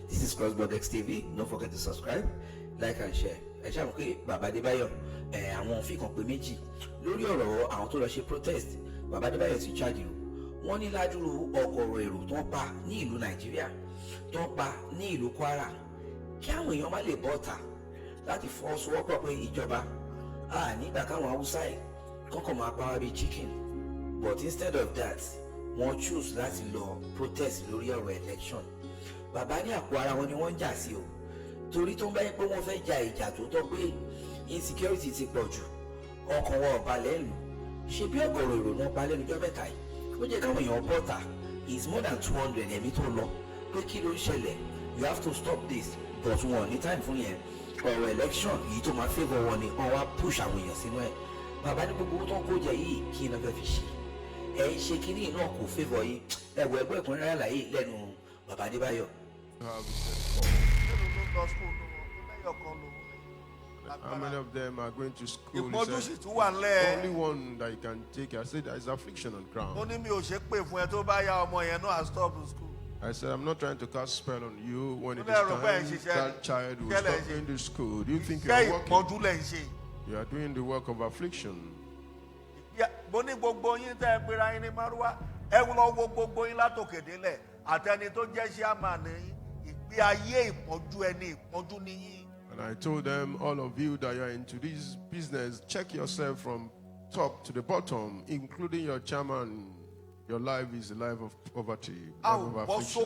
This is CrossblogXTV. Don't forget to subscribe, like and share. Ẹ ṣáà mọ̀ pé bàbá Adebayo àwọn fi kan pé méjì lórí ọ̀rọ̀ àwọn tó lọ ṣe protest. Bàbá Adebayo ti charge o. Wọ́n ní ládùúrú ọgọ́rọ̀ èrò tó ń pa ní ìlú Nàìjíríà, tó ń pa ní ìlú Kwara. Kí àwọn èèyàn má lè bọ́ ọ̀tà láti fọwọ́sowọ́pọ̀ pé ìjọba nígbà káwọn Haúsá yìí kọ́kọ́ máa pa wá bíi chicken. But instead of that, wọ́n choose láti lọ protest lórí ọ̀rọ̀ election. Bàbá ní àpò ara wọn ni wọ́n ń jà sí o. Torí tó ń bá yẹ pé wọ́n fẹ́ ja ìjà tó tọ́ pé insecurity ti pọ̀ jù, ọkàn wọn ò balẹ̀ lù. Ṣé bí ọ̀gọ̀rọ̀ èrò náà balẹ̀ lọ́jọ́ mẹ́ta yìí? Ó jẹ́ káwọn èèyàn bọ́ta is more than 200 ẹ̀mí tó lọ. Pé kí ló ń ṣẹlẹ̀? You have to stop this. But wọn ò ní time fún yẹn. Ọ̀rọ̀ election yìí tó máa favour wọn ni wọ́n wá push àwọn èèyàn sínú ẹ̀. Bàbá ní gbogbo owó tó ń kó jẹ yìí kí iná fẹ́ fi ṣe. Ẹ ṣe kínní náà kò favour yìí. Ẹ̀wọ̀ ẹgbẹ́ ìkùnrin àlàyé lẹ́nu bàbá Adebayo. How many of them are going to school? Only one that you can take. I said there is affliction on ground. I said I'm not trying to cast spell on you when it is time that child will stop going to school. Do you think you are working? You are doing the work of affliction. And I told them, all of you that are into this business, check yourself from top to the bottom, including your chairman. Your life is a life of poverty, life of affliction.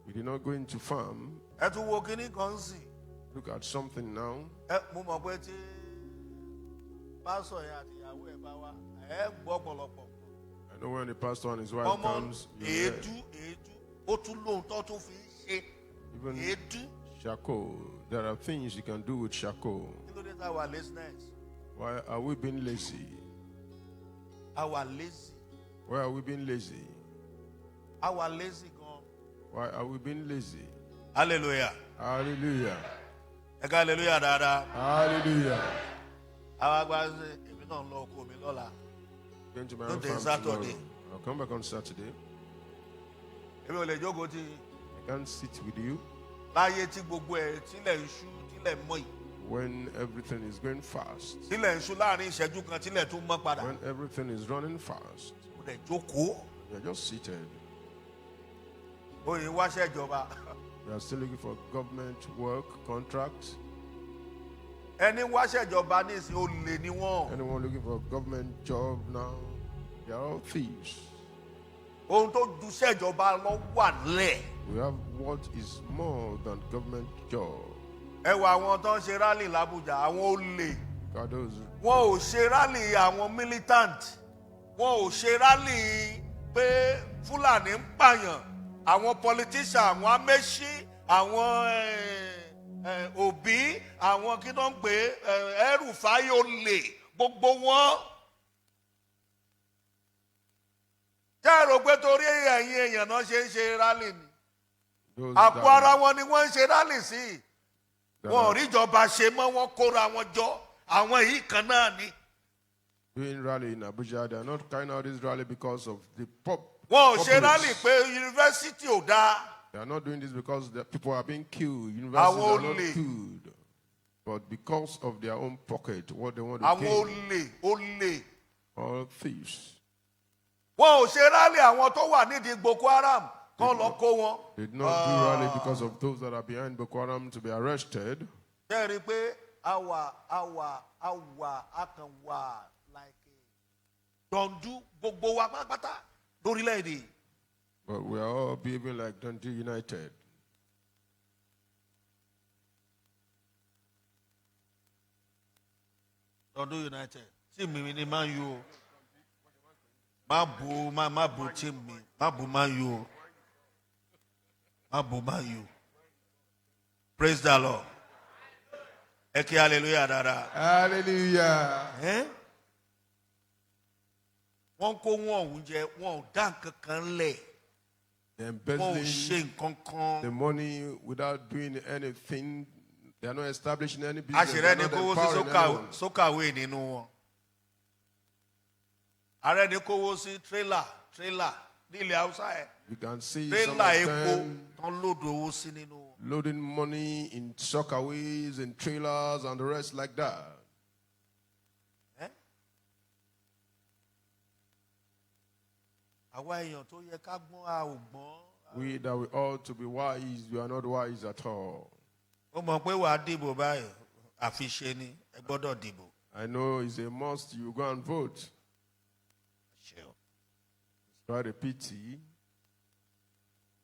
You did not go into farm. Look at something now. I know when the pastor and his wife comes, even shako. There are things you can do with shako. Why are we being lazy? Why are we being lazy? Why are we being lazy? Hallelujah. Hallelujah. Hallelujah, Dada. Hallelujah. Going to my own farm tomorrow. I'll come back on Saturday. I can't sit with you when everything is going fast. When everything is running fast. You're just seated. You are still looking for government work, contracts. Anyone looking for a government job now, they are all thieves. We have what is more than government job. God, those militant. Fulani pààyàn, àwọn politician, àwọn amẹ́ṣí, àwọn òbí, àwọn kí ló ń pè ẹrù fáyé olè, gbogbo wọn. Jẹ́ rò pé torí ẹ̀yin èèyàn náà ṣe ń ṣe rally ni. Àpò ara wọn ni wọ́n ń ṣe rally sí. Wọn ò rí ìjọba ṣe mọ́, wọ́n kóra wọn jọ, àwọn yìí kan náà ni. Doing rally in Abuja, they are not carrying out this rally because of the they are not doing this because the people are being killed. Universities are not killed. But because of their own pocket, what they want to gain. All thieves. They did not do rally because of those that are behind Boko Haram to be arrested. Don't do but we are all behaving like Dundee United. Dundee United. See me, man, you. Mabu, team me. Mabu, man, you. Mabu, man, you. Praise the Lord. Eke hallelujah, dada. Hallelujah. Wọ́n kó wọn oúnjẹ, wọn ò dá nǹkan lẹ̀. Embezzling the money without doing anything. They are not establishing any business. They are not empowering anyone. Sókàwé nínú wọn. Ààrẹ ní kówó sí trailer nílẹ̀ Haúsá ẹ̀. You can see some Tírélà of epo them tán lòdò owó sí nínú. loading money in soccerways and trailers and the rest like that. Àwa èèyàn tó yẹ ká gbọ́n a ò gbọ́n. We that we ought to be wise, we are not wise at all. Ó mọ̀ pé wàá dìbò báyìí, àfiṣe ni, ẹ gbọ́dọ̀ dìbò. I know it's a must, you go and vote. Ṣé o? It's quite a pity.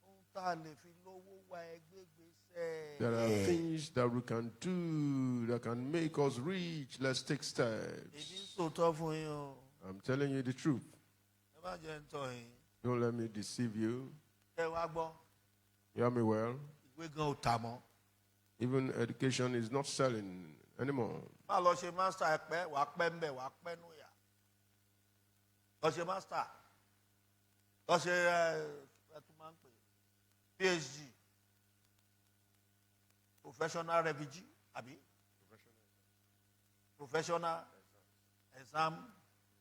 Ohun tá a lè fi lówó wá ẹgbẹ́ gbèsè. There are things that we can do that can make us rich. Let's take steps. Èmi ń sòótọ́ fún yín o. I'm telling you the truth. Ẹ má jẹ́ ń tọ̀ yín. Don't let me deceive you. Ẹ wá gbọ́, Hear me well. ìwé gan ò tà mọ́. Even education is not selling anymore. Má lọ ṣe master ẹ pẹ́, wàá pẹ́ ń bẹ̀, wàá pẹ́ nù yà. Lọ ṣe master. Lọ ṣe ẹ tún máa ń pè PhD. Professional refugee, àbí? Professional exam.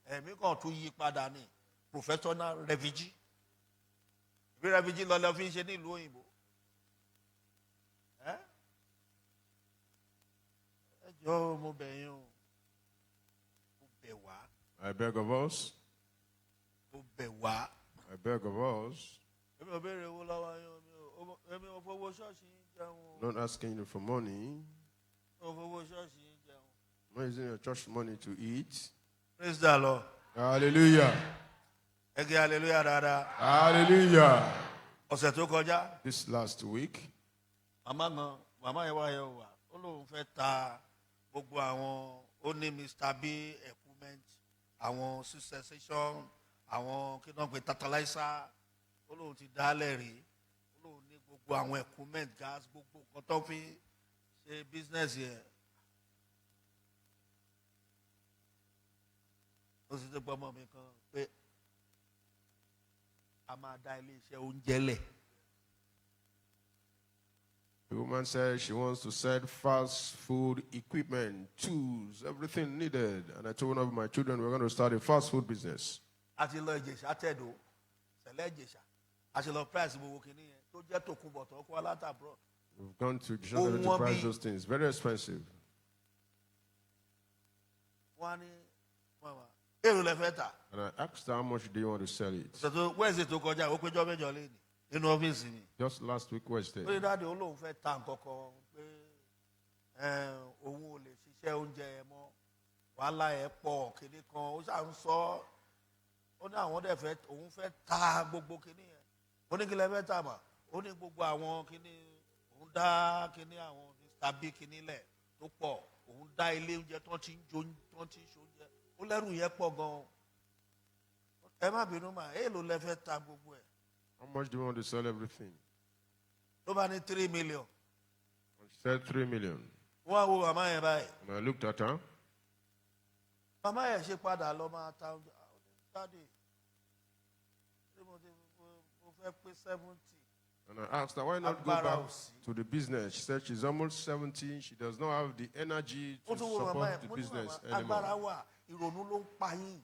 Ẹ̀mí kan tún yí padà ní professional refugee. Bí refugee lọ fi ń ṣe nílùú òyìnbó. Ẹ jọ̀ọ́ mo bẹ̀ yín o. Mo bẹ̀ wá. I beg of us. Mo bẹ̀ wá. I beg of us. Èmi ò béèrè owó lọ́wọ́ yín o. Èmi ò fowó ṣọ́ọ̀ṣì yín jẹun o. Not asking you for money. Mi ò fowó ṣọ́ọ̀ṣì yín jẹun. Not using your church money to eat. Praise the Lord. Hallelujah. Ẹ kí hallelujah dáadáa. Hallelujah. Ọ̀sẹ̀ tó kọjá. This last week, Màmá yẹn wá yẹn wà. Ó lóun fẹ́ ta gbogbo àwọn ó ní Mr. B equipment, àwọn succession, àwọn kí náà pé tantalizer. Ó lóun ti dálẹ̀ rí. Ó lóun ní gbogbo àwọn equipment gas gbogbo nǹkan tó fi ṣe business yẹn. Ó sì ti gbọ́ ọmọ mi kan pé a máa dá ilé iṣẹ́ oúnjẹ lẹ̀. the woman said she wants to sell fast food equipment, tools, everything needed. And I told one of my children we're going to start a fast food business. A ti lọ Ìjẹ̀ṣà tẹ̀dó sẹ̀lẹ̀ Ìjẹ̀ṣà a ti lọ price gbogbo kìíní yẹn tó jẹ́ tòkunbọ̀ tó kọ́ látàbúrọ̀. We've gone to Giselle to price those things. Very expensive. Wọ́n á ní mama èrò lẹ fẹ́ tà. And I asked her how much do you want to sell it? Ṣètò wẹ́ẹ̀sì tó kọjá ó péjọ mẹ́jọ lé ní nínú ọ́fíìsì mi. Just last week Wednesday. Ó ní dáàdi ó lóun fẹ́ ta nǹkan kan pé òun ò lè ṣiṣẹ́ oúnjẹ ẹ̀ mọ́ wàhálà ẹ̀ pọ̀ kìíní kan ó ṣà ń sọ ó ní àwọn dẹ̀ fẹ́ òun fẹ́ ta gbogbo kìíní yẹn ó ní kí lẹ fẹ́ tà mà ó ní gbogbo àwọn kìíní òun dá kìíní àwọn Mr. B kìíní lẹ̀ tó pọ̀ òun dá ilé oúnjẹ tó ti ń ṣe oúnjẹ ó lẹ́rù yẹn pọ̀ gan-an ẹ má bínú mà èèlò lẹ fẹ́ ta gbogbo ẹ̀. How much do you want to sell everything? Ló bá ní 3 million. And she said 3 million. Wọ́n á wo màmá yẹn báyìí. And I looked at her. Màmá yẹn ṣe padà lọ máa ta oúnjẹ. Daddy, mo fẹ́ pé 70. And I asked her, why not go back to the business? She said she's almost 70. She does not have the energy to support the business anymore. Ìrònú ló ń pa yín.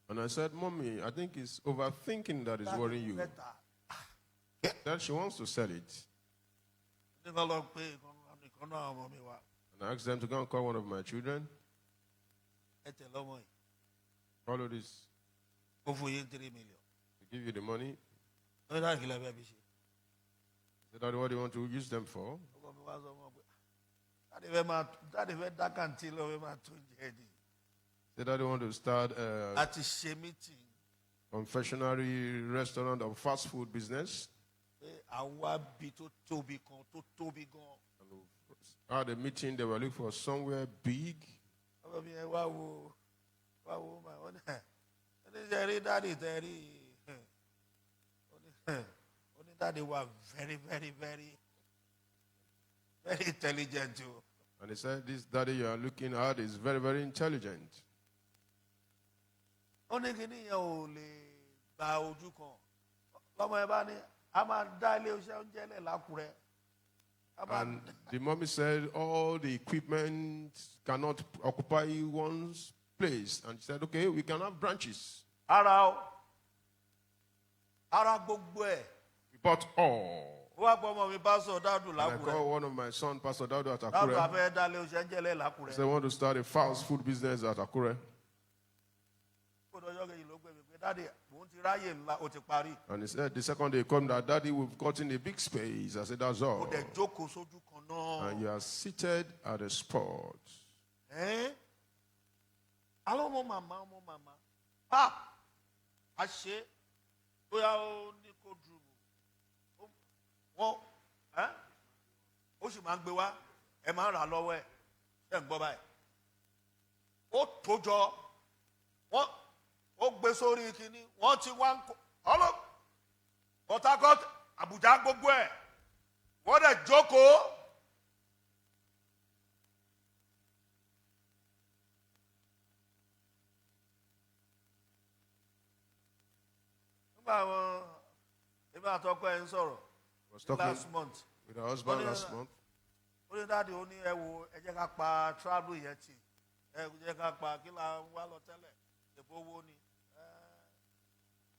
And I said, Mommy, I think it's overthinking that is worrying you. That she wants to sell it. And I asked them to go and call one of my children. Follow this. They 3 million. To give you the money. Said, Daddy, what do you want to use them for? Said, Daddy, want to start a confectionery restaurant or fast food business. At the meeting, they were looking for somewhere big. Daddy were very, very, very, very intelligent too. And he said, this daddy you are looking at is very, very intelligent. And the mommy said, all the equipment cannot occupy one's place. And she said, okay, we can have branches. Ara gbogbo ẹ̀. We bought all. Wọ́n gbọ́ ọmọ mi Pastor Dadu And I Lakure. called one of my sons, Pastor Daudu at Dadu Akure. afẹ́ dálé oṣù ẹ̀ńjẹ̀lẹ̀ Lakure. He said, I want to start a fast food business at Akure. Kódọ̀jọ́ kejì ló gbé mi pé Daddy mò ń ti ráyè ńlá o ti parí. And he said, the second day he called me that, Daddy, we've gotten a big space. I said, that's all. Mo dẹ̀ jókòó sójú kan náà. And you are seated at the spot. Alọ́ ọmọ màmá. A ṣe bóyá ó ní kó dùn. Wọ́n ó sì máa ń gbé wá ẹ máa ń rà lọ́wọ́ ẹ̀ ṣe ń gbọ́ báyìí. Ó tójọ wọ́n ó gbé sórí kínní wọ́n ti wá ń kó Port Harcourt Àbújá gbogbo ẹ̀ wọ́n dẹ̀ jókòó. Nígbà àtọ́kọ́ ẹ̀ ń sọ̀rọ̀ last month. With her husband last month. Ó ní dáàdi ó ní ẹ wo ẹ jẹ́ ká pa travel yẹn tì ẹ jẹ́ ká pa kí la ń wá lọ tẹ́lẹ̀ èbó owó ni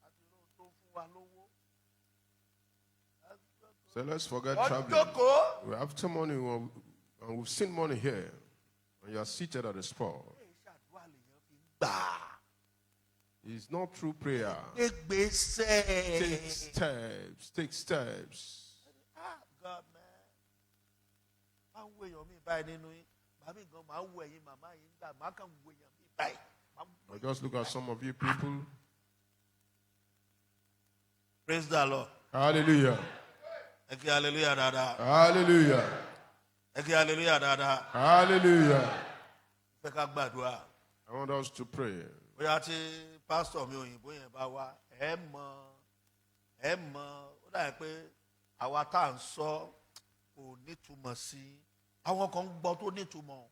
àti irú tó fún wa lówó. So let's forget traveling. We have some money and we've seen money here. And you are seated at the spot. It's not through prayer. Take steps. Take steps. God, man. I just look at some of you people. Praise the Lord. Hallelujah. Hallelujah, dada. Hallelujah. Hallelujah, dada. Hallelujah. I want us to pray. Pastor mi òyìnbó yẹn bá wá ẹ mọ̀ ó dà pé àwa tá à ń sọ kò nítumọ̀ sí àwọn kan gbọ́ tó nítumọ̀.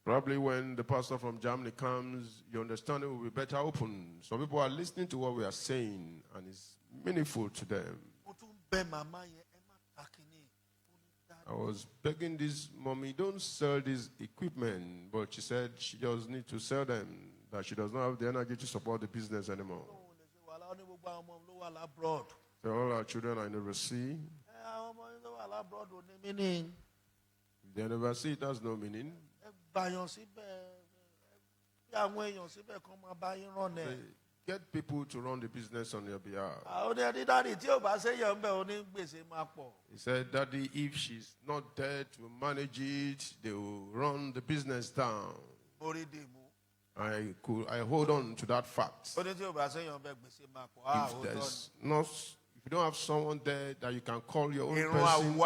Probably when the pastor from Germany comes, your understanding will be better open. Some people are listening to what we are saying and it's meaningful to them. I was begging this mommy, don't sell this equipment, but she said she just needs to sell them, that she does not have the energy to support the business anymore. So all our children are in the overseas. If they never see it, has no meaning. Get people to run the business on your behalf. He said, Daddy, if she's not there to manage it, they will run the business down. I hold on to that fact. If you don't have someone there that you can call your own person,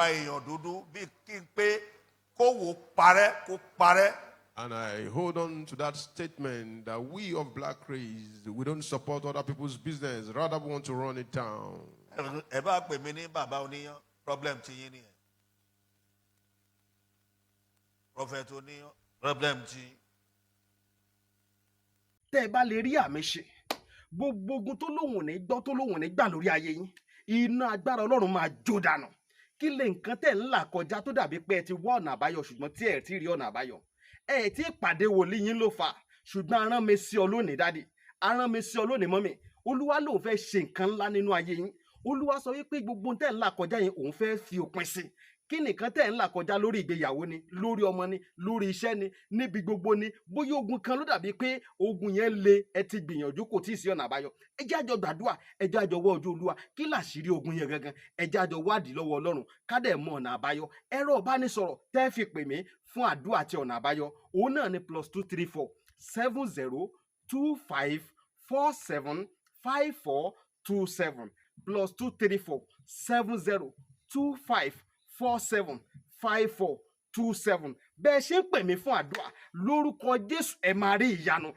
and I hold on to that statement that we of Black Race, we don't support other people's business, rather we want to run it down. Problem to you. Prophet Oniyo, problem to you. Tẹ́ ẹ bá lè rí àmì ṣe gbogbo ogun tó lóhùn ní gbọ́ tó lóhùn ní gbà lórí ayé yín iná agbára Ọlọ́run máa jó dànù kí lè nǹkan tẹ́ ń là kọjá tó dàbí pé ẹ ti wá ọ̀nà àbáyọ ṣùgbọ́n tí ẹ ti rí ọ̀nà àbáyọ ẹ ti pàdé wòlíì yín ló fà ṣùgbọ́n arán mi sí ọ lónìí dádì arán mi sí ọ lónìí mọ́mì Olúwa lòun fẹ́ ṣe nǹkan ńlá nínú ayé yín Olúwa sọ wípé gbogbo tẹ́ ń là kọjá yín òun fẹ́ fi òpin sí kí nìkan tẹ́ ń là kọjá lórí ìgbéyàwó ni lórí ọmọ ni lórí iṣẹ́ ni níbi gbogbo ni bóyá ogun kan ló dàbí pé ogun yẹn le ẹ ti gbìyànjú kò tí ì sí ọ̀nà àbáyọ ẹ jẹ́ àjọ gbàdúrà ẹ jẹ́ àjọ wá ojú Olúwa kí làṣírí ogun yẹn gangan ẹ jẹ́ àjọ wádìí lọ́wọ́ Ọlọ́run ká dẹ̀ mọ ọ̀nà àbáyọ ẹ̀rọ ìbánisọ̀rọ̀ tẹ́ fi pè mí fún àdúrà àti ọ̀nà àbáyọ òun náà ni +234 7025 47 5427 +234 7025 47 5427 bẹ́ẹ̀ ṣe ń pè mí fún àdúrà lórúkọ Jésù ẹ máa rí ìyanu.